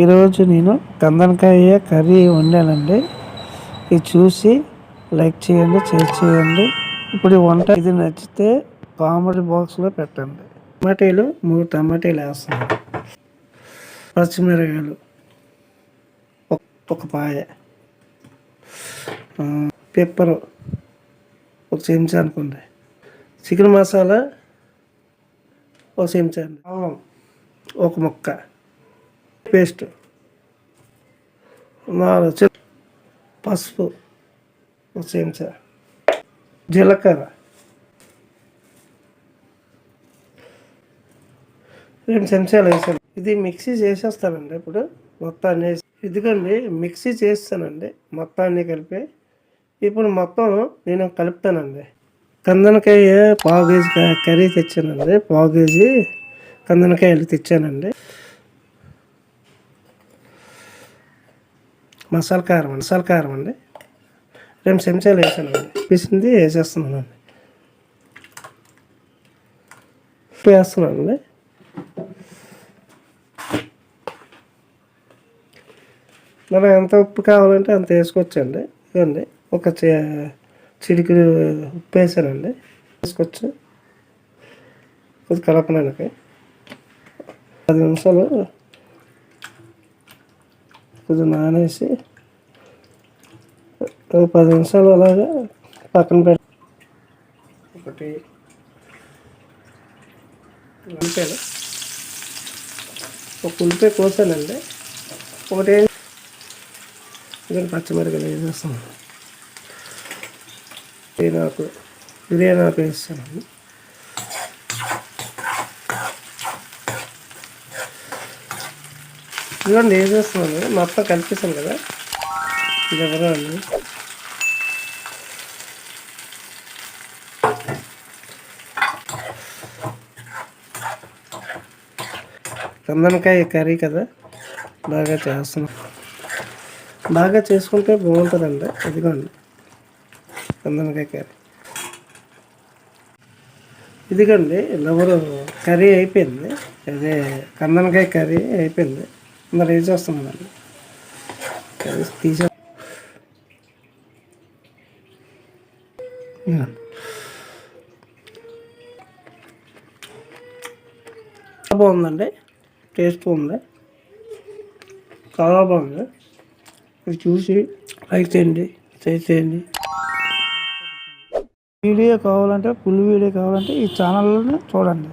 ఈరోజు నేను కందనకాయ కర్రీ వండానండి. ఇది చూసి లైక్ చేయండి, షేర్ చేయండి. ఇప్పుడు ఈ వంట ఇది నచ్చితే కామెంట్ బాక్స్లో పెట్టండి. టమాటీలు 3 టమాటీలు వేస్తాను, పచ్చిమిరకాయలు ఒక పాయ, పెప్పరు ఒక చెంచా అనుకోండి, చికెన్ మసాలా ఒక చెంచా అండి, అల్లం ఒక ముక్క, పేస్ట్ 4 పసుపు ఒక చెంచా, జీలకర్ర 2 చెంచాలు వేసాను. ఇది మిక్సీ చేసేస్తానండి. ఇప్పుడు మొత్తాన్ని ఇదిగోండి మిక్సీ చేస్తానండి, మొత్తాన్ని కలిపి. ఇప్పుడు మొత్తం నేను కలుపుతానండి. కందనకాయ పావు కేజీ కర్రీ తెచ్చానండి, పావు కేజీ కందనకాయలు తెచ్చానండి. మసాలా కారం అండి 2 చెంచాలు వేసానండి. పిసింది వేసేస్తున్నానండి, వేస్తున్నానండి. మనం ఎంత ఉప్పు కావాలంటే అంత వేసుకోవచ్చండి. ఇవ్వండి ఒక చిటికెడు ఉప్పు వేసానండి, వేసుకోవచ్చు. కొద్ది కలపడానికి 10 నిమిషాలు కొద్దిగా నానేసి 10 నిమిషాలు అలాగా పక్కన పెట్టి ఒకటి ఉల్లిపాయలు ఒక ఉల్లిపాయ కోసానండి. ఒకటి పచ్చిమిరపకాయలు వేసేస్తాను, బిర్యానీ ఆకు వేస్తానండి. ఇదిగోండి వేసేస్తున్నాను, మొత్తం కలిపేసాను కదా. ఇది ఎవరో అండి కందనకాయ కర్రీ కదా, బాగా చేస్తున్నాం. బాగా చేసుకుంటే బాగుంటుందండి. ఇదిగోండి కందనకాయ కర్రీ. ఇదిగోండి లవరు కర్రీ అయిపోయింది, అదే కందనకాయ కర్రీ అయిపోయింది. మరి ఏం చేస్తున్నానండి, తీసే బాగుందండి, టేస్ట్ ఉంది, చాలా బాగుంది. ఇది చూసి లైక్ చేయండి, షేర్ చేయండి. వీడియో కావాలంటే ఫుల్ వీడియో కావాలంటే ఈ ఛానల్ని చూడండి.